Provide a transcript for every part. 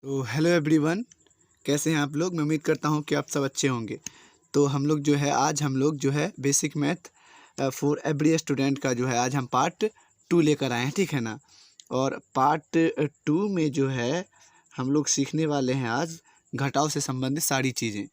तो hello everyone, कैसे हैं आप लोग। मैं उम्मीद करता हूं कि आप सब अच्छे होंगे। तो हम लोग जो है आज हम लोग जो है basic math for every student का जो है आज हम पार्ट 2 लेकर आए हैं, ठीक है ना। और पार्ट 2 में जो है हम लोग सीखने वाले हैं आज घटाव से संबंधित सारी चीज़ें,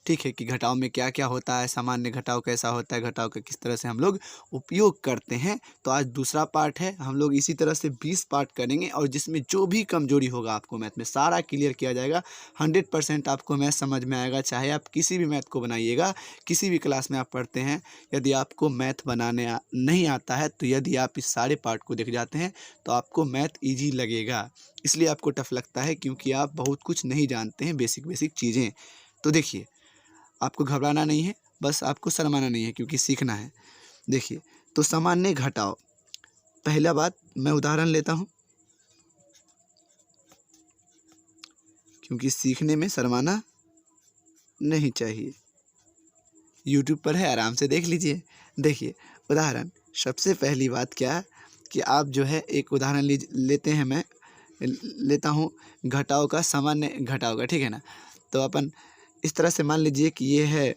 ठीक है। कि घटाव में क्या क्या होता है, सामान्य घटाव कैसा होता है, घटाव का किस तरह से हम लोग उपयोग करते हैं। तो आज दूसरा पार्ट है। हम लोग इसी तरह से 20 पार्ट करेंगे और जिसमें जो भी कमजोरी होगा आपको मैथ में सारा क्लियर किया जाएगा। 100% आपको मैथ समझ में आएगा, चाहे आप किसी भी मैथ को बनाइएगा, किसी भी क्लास में आप पढ़ते हैं। यदि आपको मैथ बनाने नहीं आता है तो यदि आप इस सारे पार्ट को देख जाते हैं तो आपको मैथ ईजी लगेगा। इसलिए आपको टफ लगता है क्योंकि आप बहुत कुछ नहीं जानते हैं, बेसिक बेसिक चीज़ें। तो देखिए, आपको घबराना नहीं है, बस आपको शर्माना नहीं है क्योंकि सीखना है। देखिए, तो सामान्य घटाव, पहला बात मैं उदाहरण लेता हूँ क्योंकि सीखने में शर्माना नहीं चाहिए। यूट्यूब पर है, आराम से देख लीजिए। देखिए उदाहरण, सबसे पहली बात क्या कि आप जो है एक उदाहरण लेते हैं, मैं लेता हूँ घटाव का, सामान्य घटाव का, ठीक है ना। तो अपन इस तरह से मान लीजिए कि ये है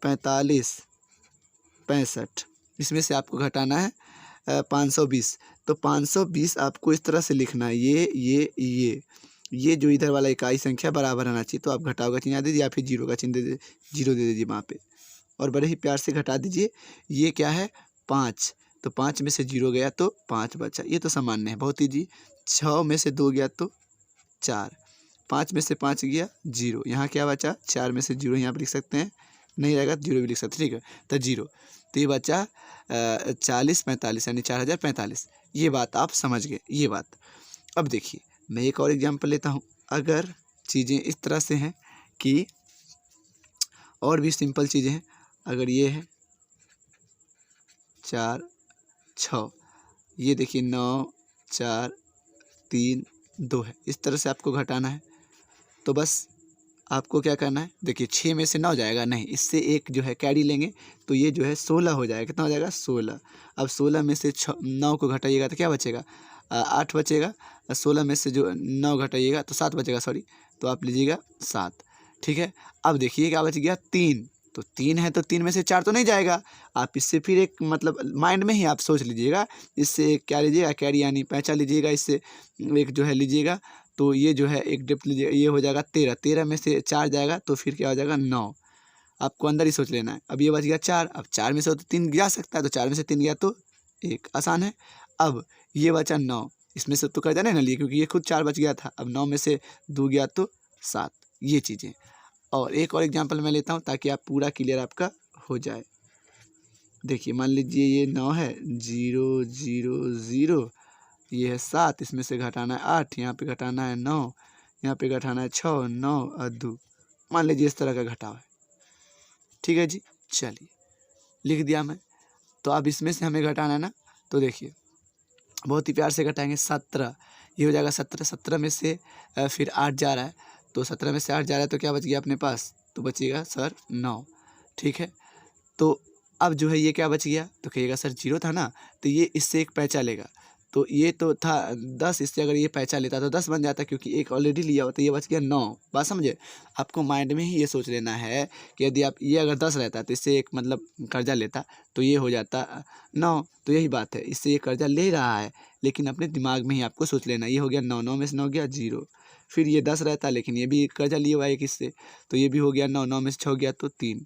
45 65, इसमें से आपको घटाना है 520। तो 520 आपको इस तरह से लिखना है, ये जो इधर वाला इकाई संख्या बराबर आना चाहिए। तो आप घटाव का चिन्ह दे दीजिए या फिर जीरो का चिन्ह दे दीजिए, जीरो दे दीजिए वहाँ पे, और बड़े ही प्यार से घटा दीजिए। ये क्या है 5, तो 5 में से जीरो गया तो 5 बचा। ये तो सामान्य है, बहुत ईजी। 6 में से 2 गया तो 4, 5 में से 5 गया जीरो, यहाँ क्या बचा 4 में से जीरो, यहाँ पर लिख सकते हैं, नहीं रहेगा तो जीरो भी लिख सकते हैं, ठीक है। तो जीरो, तो ये बचा 40 45 यानी 4045। ये बात आप समझ गए, ये बात। अब देखिए मैं एक और एग्जांपल लेता हूँ। अगर चीज़ें इस तरह से हैं कि और भी सिंपल चीज़ें हैं, अगर ये है 4 6, ये देखिए 9 4 3 2 है, इस तरह से आपको घटाना है। तो बस आपको क्या करना है, देखिए 6 में से 9 जाएगा नहीं, इससे एक जो है कैरी लेंगे तो ये जो है 16 हो जाएगा। कितना हो जाएगा 16। अब 16 में से 9 को घटाइएगा तो क्या बचेगा 8 बचेगा। 16 में से जो 9 घटाइएगा तो 7 बचेगा, सॉरी, तो आप लीजिएगा 7, ठीक है। अब देखिए क्या बच गया 3, तो 3 है तो 3 में से 4 तो नहीं जाएगा। आप इससे फिर एक मतलब माइंड में ही आप सोच लीजिएगा, इससे क्या लीजिएगा कैरी यानी पैंचा लीजिएगा, इससे एक जो है लीजिएगा। तो ये जो है एक डिप्ट लीजिए, ये हो जाएगा 13, 13 में से 4 जाएगा तो फिर क्या हो जाएगा 9। आपको अंदर ही सोच लेना है। अब ये बच गया 4, अब 4 में से तो 3 जा सकता है, तो 4 में से 3 गया तो 1, आसान है। अब ये बचा 9, इसमें से तो कर्जा नहीं ना लिए क्योंकि ये खुद 4 बच गया था। अब 9 में से 2 गया तो 7, ये चीज़ें। और एक और एग्जाम्पल मैं लेता हूँ ताकि आप पूरा क्लियर आपका हो जाए। देखिए मान लीजिए ये 9 है, 0 0 0, ये है 7, इसमें से घटाना है 8, यहाँ पे घटाना है 9, यहाँ पे घटाना है 6, 9 और 2। मान लीजिए इस तरह का घटाव है, ठीक है जी। चलिए लिख दिया मैं। तो अब इसमें से हमें घटाना है ना, तो देखिए बहुत ही प्यार से घटाएंगे। 17, ये हो जाएगा 17, 17 में से फिर 8 जा रहा है, तो 17 में से 8 जा रहा है तो क्या बच गया अपने पास, तो बचिएगा सर 9, ठीक है। तो अब जो है ये क्या बच गया, तो कहिएगा सर जीरो था ना, तो ये इससे एक पैंचा लेगा, तो ये तो था 10, इससे अगर ये पैंचा लेता तो 10 बन जाता क्योंकि एक ऑलरेडी लिया हुआ, तो ये बच गया 9। बात समझे। आपको माइंड में ही ये सोच लेना है कि यदि आप ये अगर 10 रहता तो इससे एक मतलब कर्जा लेता तो ये हो जाता 9। तो यही बात है, इससे ये कर्जा ले रहा है लेकिन अपने दिमाग में ही आपको सोच लेना, ये हो गया 9, 9 में से 9 गया जीरो। फिर ये 10 रहता लेकिन ये भी कर्जा लिया हुआ है किससे, तो ये भी हो गया 9, 9 में से 6 गया तो 3,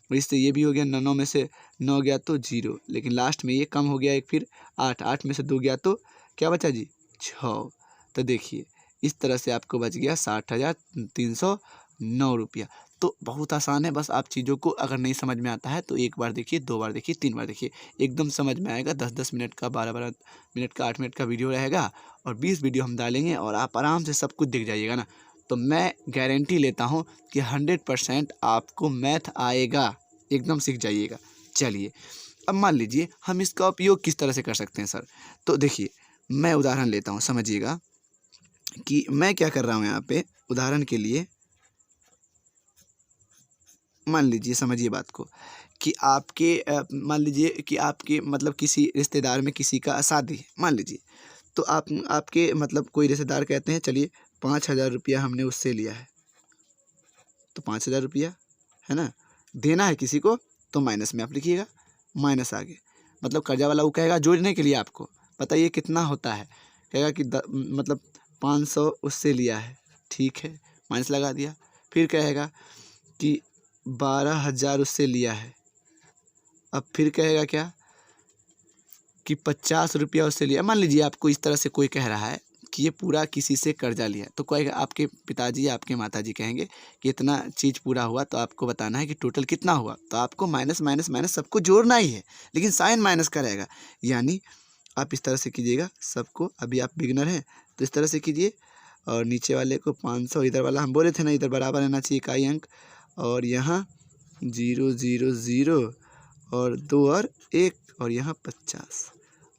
और इससे ये भी हो गया 9, 9 में से 9 गया तो जीरो, लेकिन लास्ट में ये कम हो गया एक, फिर 8, 8 में से 2 गया तो क्या बचा जी 6। तो देखिए इस तरह से आपको बच गया 60,309 रुपया। तो बहुत आसान है, बस आप चीज़ों को अगर नहीं समझ में आता है तो एक बार देखिए, 2 बार देखिए, 3 बार देखिए, एकदम समझ में आएगा। 10-10 मिनट का, 12-12 मिनट का, 8 मिनट का वीडियो रहेगा और 20 वीडियो हम डालेंगे और आप आराम से सब कुछ दिख जाइएगा ना। तो मैं गारंटी लेता हूँ कि 100% आपको मैथ आएगा, एकदम सीख जाइएगा। चलिए अब मान लीजिए हम इसका उपयोग किस तरह से कर सकते हैं सर। तो देखिए मैं उदाहरण लेता हूँ, समझिएगा कि मैं क्या कर रहा हूँ यहाँ पे। उदाहरण के लिए मान लीजिए, समझिए बात को, कि आपके मान लीजिए कि आपके मतलब किसी रिश्तेदार में किसी का शादी है, मान लीजिए। तो आपके मतलब कोई रिश्तेदार कहते हैं चलिए 5,000 रुपया हमने उससे लिया है, तो 5,000 रुपया है ना, देना है किसी को, तो माइनस में आप लिखिएगा, माइनस आगे। मतलब कर्जा वाला वो कहेगा जोड़ने के लिए आपको, बताइए कितना होता है, कहेगा कि मतलब 500 उससे लिया है, ठीक है, माइनस लगा दिया। फिर कहेगा कि 12,000 उससे लिया है, अब फिर कहेगा क्या कि 50 रुपया उससे लिया। मान लीजिए आपको इस तरह से कोई कह रहा है कि ये पूरा किसी से कर्जा लिया, तो कहेगा आपके पिताजी या आपके माताजी कहेंगे कि इतना चीज़ पूरा हुआ, तो आपको बताना है कि टोटल कितना हुआ, तो आपको माइनस माइनस माइनस सबको जोड़ना ही है, लेकिन साइन माइनस का रहेगा। यानी आप इस तरह से कीजिएगा सबको, अभी आप बिगनर हैं तो इस तरह से कीजिए, और नीचे वाले को 500, इधर वाला हम बोले थे ना इधर बराबर रहना चाहिए इकाई अंक, और यहाँ 0 0 0 और 2 और 1 और यहाँ 50।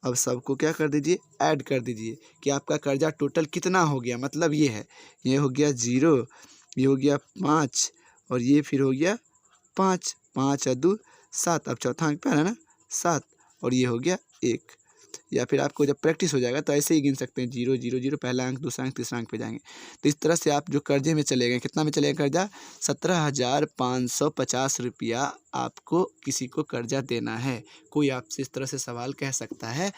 अब सबको क्या कर दीजिए, ऐड कर दीजिए कि आपका कर्जा टोटल कितना हो गया। मतलब ये है, ये हो गया 0, ये हो गया 5 और ये फिर हो गया 5, 5 और 2 7, अब चौथा अंक पे है ना 7, और ये हो गया 1। या फिर आपको जब प्रैक्टिस हो जाएगा तो ऐसे ही गिन सकते हैं, 0 0 0 पहला अंक, दूसरा अंक, तीसरा अंक पे जाएंगे। तो इस तरह से आप जो कर्जे में चले गए, कितना में चलेगा कर्जा, 17,550 रुपया आपको किसी को कर्जा देना है। कोई आपसे इस तरह से सवाल कह सकता है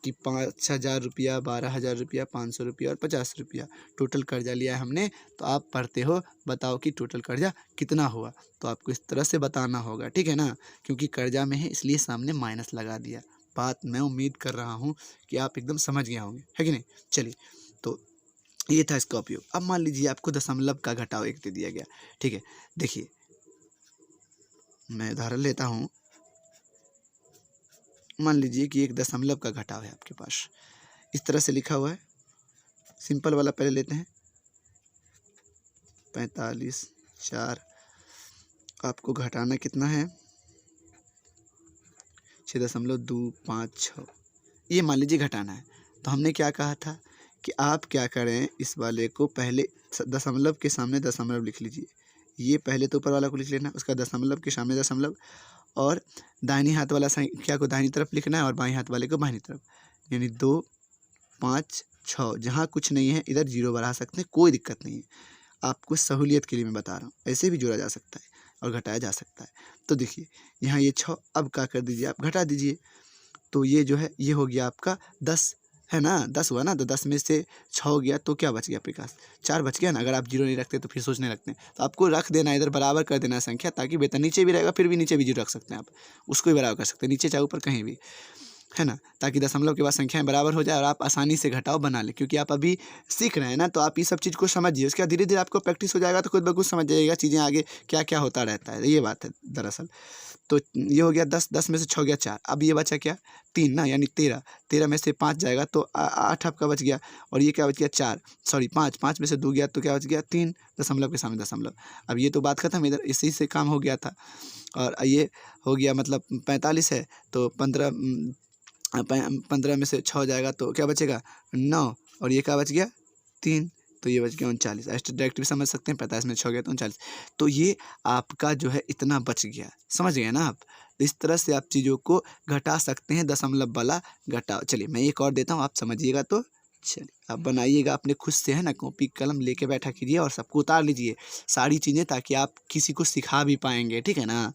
कि 5,000 रुपया, 12,000 रुपया, 500 रुपया और 50 रुपया टोटल कर्जा लिया है हमने, तो आप पढ़ते हो, बताओ कि टोटल कर्जा कितना हुआ। तो आपको इस तरह से बताना होगा, ठीक है ना, क्योंकि कर्जा में है इसलिए सामने माइनस लगा दिया। बात मैं उम्मीद कर रहा हूँ कि आप एकदम समझ गए होंगे, है कि नहीं। चलिए, तो ये था इसका उपयोग। अब मान लीजिए आपको दशमलव का घटाव 1 दे दिया गया, ठीक है। देखिए मैं उदाहरण लेता हूँ, मान लीजिए कि 1 दशमलव का घटाव है आपके पास, इस तरह से लिखा हुआ है। सिंपल वाला पहले लेते हैं, 45 4, आपको घटाना कितना है, 6.256, ये मान लीजिए घटाना है। तो हमने क्या कहा था कि आप क्या करें, इस वाले को पहले दशमलव के सामने दशमलव लिख लीजिए। ये पहले तो ऊपर वाला को लिख लेना, उसका दशमलव के सामने दशमलव, और दाहिनी हाथ वाला संख्या को दाहिनी तरफ लिखना है और बाईं हाथ वाले को बाईं तरफ, यानी 2 5 6। जहाँ कुछ नहीं है इधर 0 बढ़ा सकते हैं, कोई दिक्कत नहीं है, आपको सहूलियत के लिए मैं बता रहा हूँ। ऐसे भी जोड़ा जा सकता है और घटाया जा सकता है। तो देखिए यहाँ ये 6, अब क्या कर दीजिए, आप घटा दीजिए। तो ये जो है ये हो गया आपका 10, है ना, 10 हुआ ना, तो 10 में से 6 हो गया, तो क्या बच गया आपके पास, 4 बच गया ना। अगर आप 0 नहीं रखते तो फिर सोचने लगते हैं, तो आपको रख देना इधर, बराबर कर देना संख्या, ताकि बेहतर नीचे भी रहेगा, फिर भी नीचे भी 0 रख सकते हैं आप, उसको भी बराबर कर सकते हैं, नीचे चाहे ऊपर कहीं भी, है ना, ताकि दशमलव के बाद संख्याएं बराबर हो जाए और आप आसानी से घटाव बना लें। क्योंकि आप अभी सीख रहे हैं ना, तो आप ये सब चीज़ को समझिए, उसके बाद धीरे धीरे आपको प्रैक्टिस हो जाएगा तो खुद ब खुद समझ जाइएगा चीज़ें आगे क्या क्या होता रहता है, ये बात है दरअसल। तो ये हो गया 10, 10 में से 6 गया 4, अब ये बचा क्या 3 ना, यानी 13, 13 में से 5 जाएगा तो 8 आपका बच गया, और ये क्या बच गया 4, सॉरी 5, 5 में से 2 गया तो क्या बच गया 3, दशमलव के सामने दशमलव। अब ये तो बात खत्म, इधर इसी से काम हो गया था। और ये हो गया मतलब 45 है, तो 15 में से 6 जाएगा तो क्या बचेगा 9, और ये क्या बच गया 3, तो ये बच गया 39। ऐसे डायरेक्ट भी समझ सकते हैं, 45 में 6 गया तो 39। तो ये आपका जो है इतना बच गया, समझ गए ना आप। तो इस तरह से आप चीज़ों को घटा सकते हैं, दशमलव वाला घटाओ। चलिए मैं एक और देता हूँ, आप समझिएगा। तो चलिए आप बनाइएगा अपने खुद से, है ना, कॉपी कलम लेके बैठा कीजिए और सबको उतार लीजिए सारी चीज़ें, ताकि आप किसी को सिखा भी पाएंगे, ठीक है ना।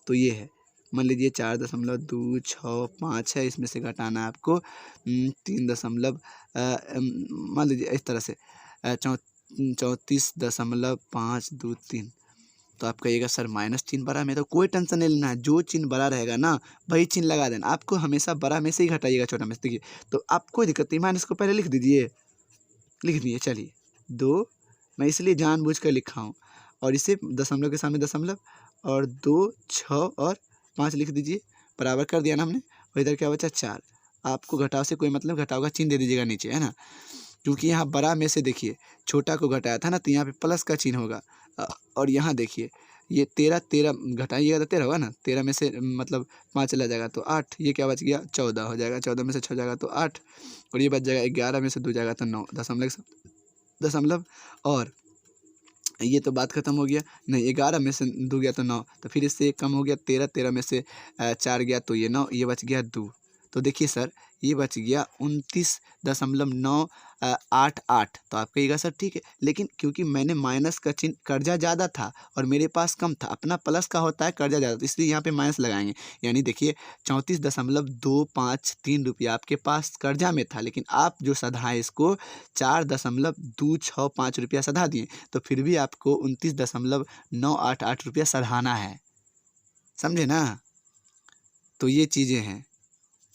तो ये है, मान लीजिए 4.265 है, इसमें से घटाना है आपको 3 दशमलव मान लीजिए इस तरह से 34.523। तो आप कहिएगा सर माइनस चिन्ह बड़ा में, तो कोई टेंशन नहीं लेना है, जो चिन्ह बड़ा रहेगा ना वही चिन्ह लगा देना। आपको हमेशा बड़ा में से ही घटाइएगा छोटा में से। देखिए तो आप कोई दिक्कत नहीं, माइनस को पहले लिख दीजिए, लिख दिए। चलिए 2 मैं इसलिए जानबूझ कर लिखा हूँ, और इसे दशमलव के सामने दशमलव, और 2 6 और 5 लिख दीजिए, बराबर कर दिया ना हमने। और इधर क्या बचा 4। आपको घटाव से कोई मतलब, घटाव का चिन्ह दे दीजिएगा नीचे, है ना, क्योंकि यहाँ बड़ा में से देखिए छोटा को घटाया था ना, तो यहाँ पे प्लस का चिन्ह होगा। और यहाँ देखिए ये 13 घटाइएगा तो 13 होगा ना, 13 में से मतलब 5 चला जाएगा तो 8, ये क्या बच गया 14 हो जाएगा, 14 में से 6 जाएगा तो 8, और ये बच जाएगा 11 में से 2 जाएगा तो 9, दशमलव। और ये तो बात खत्म हो गया, नहीं 11 में से 2 गया तो 9, तो फिर इससे कम हो गया 13, 13 में से 4 गया तो ये 9, ये बच गया 2। तो देखिए सर, ये बच गया 29.988। तो आप कहिएगा सर ठीक है, लेकिन क्योंकि मैंने माइनस का चिन्ह, कर्जा ज़्यादा था और मेरे पास कम था, अपना प्लस का होता है, कर्जा ज़्यादा, तो इसलिए यहाँ पे माइनस लगाएंगे। यानी देखिए 34.253 रुपया आपके पास कर्जा में था, लेकिन आप जो सधाए इसको 4.265 रुपया सधा दिए, तो फिर भी आपको 29.988 रुपया सधाना है। समझे ना? तो ये चीज़ें हैं,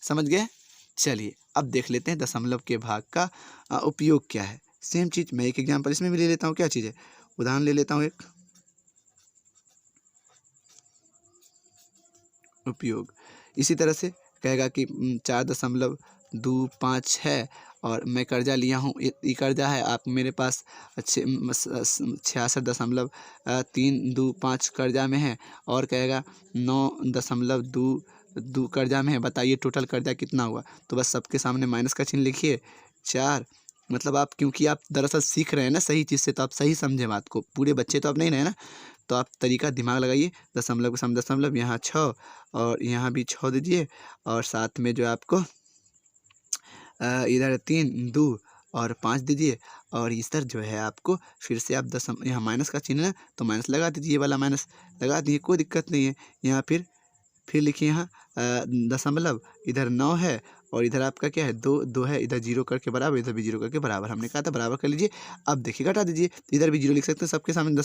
समझ गए? चलिए अब देख लेते हैं दशमलव के भाग का उपयोग क्या है। सेम चीज़ मैं एक एग्जांपल इसमें भी ले लेता हूँ। क्या चीज़ है? उदाहरण ले लेता हूँ एक। उपयोग इसी तरह से कहेगा कि 4.25 है और मैं कर्जा लिया हूँ, ये कर्जा है, आप मेरे पास 66.325 कर्जा में है और कहेगा 9.2 कर्जा में है। बताइए टोटल कर्जा कितना हुआ? तो बस सबके सामने माइनस का चिन्ह लिखिए। 4 मतलब आप, क्योंकि आप दरअसल सीख रहे हैं ना सही चीज़ से, तो आप सही समझे बात को। पूरे बच्चे तो आप नहीं रहे ना, तो आप तरीका दिमाग लगाइए। दशमलव के सामने दशमलव, यहाँ 6 और यहाँ भी 6 दीजिए और साथ में जो है आपको इधर 3 2 और 5 दीजिए और इधर जो है आपको फिर से आप यहाँ माइनस का चिन्ह है तो माइनस लगा दीजिए। ये वाला माइनस लगा दीजिए, कोई दिक्कत नहीं है। यहाँ फिर लिखिए यहाँ दशमलव, इधर 9 है और इधर आपका क्या है 2 है, इधर 0 करके बराबर, इधर भी 0 करके बराबर। हमने कहा था बराबर कर लीजिए। अब देखिए घटा दीजिए, इधर भी 0 लिख सकते हैं, सबके सामने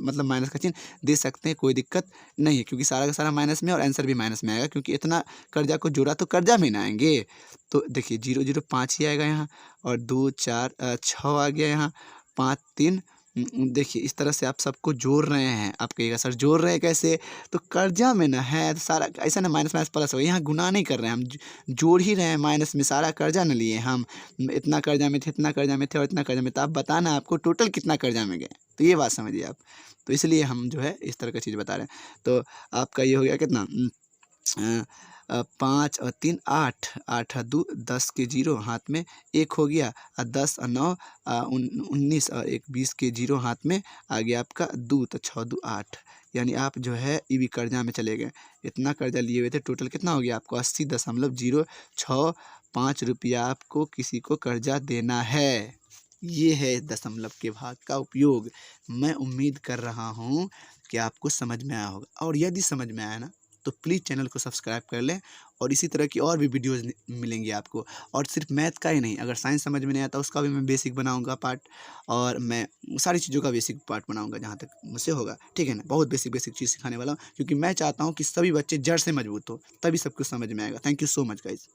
मतलब माइनस का चिन्ह दे सकते हैं, कोई दिक्कत नहीं है, क्योंकि सारा का सारा माइनस में और आंसर भी माइनस में आएगा, क्योंकि इतना कर्जा को जोड़ा तो कर्जा में ना आएंगे। तो देखिए 0 0 5 ही आएगा यहाँ और 2 4 6 आ गया यहाँ, 5 3। देखिए इस तरह से आप सबको जोड़ रहे हैं। आप कहिएगा सर जोड़ रहे हैं कैसे? तो कर्जा में ना है तो सारा ऐसा ना, माइनस माइनस प्लस हो, यहाँ गुना नहीं कर रहे हैं हम, जोड़ ही रहे हैं। माइनस में सारा कर्जा न लिए हम, इतना कर्जा में थे, इतना कर्जा में थे और इतना कर्जा में, तो आप बताना आपको टोटल कितना कर्जा में गए। तो ये बात समझिए आप। तो इसलिए हम जो है इस तरह का चीज़ बता रहे हैं। तो आपका ये हो गया कितना 5 और 3 8, 8 और 2 10 के 0 हाथ में 1 हो गया और 10 और 9 19 और 1 20 के 0 हाथ में आ गया आपका 2, तो 6 2 8। यानी आप जो है ये भी कर्जा में चले गए। इतना कर्जा लिए हुए थे, टोटल कितना हो गया आपको 80.065 रुपया आपको किसी को कर्जा देना है। ये है दशमलव के भाग का उपयोग। मैं उम्मीद कर रहा हूँ कि आपको समझ में आया होगा, और यदि समझ में आया ना तो प्लीज़ चैनल को सब्सक्राइब कर लें और इसी तरह की और भी वीडियोज़ मिलेंगी आपको। और सिर्फ मैथ का ही नहीं, अगर साइंस समझ में नहीं आता उसका भी मैं बेसिक बनाऊंगा पार्ट, और मैं सारी चीज़ों का बेसिक पार्ट बनाऊंगा जहाँ तक मुझसे होगा। ठीक है ना? बहुत बेसिक चीज़ सिखाने वाला हूँ, क्योंकि मैं चाहता हूँ कि सभी बच्चे जड़ से मजबूत हो, तभी सब कुछ समझ में आएगा। Thank you so much guys.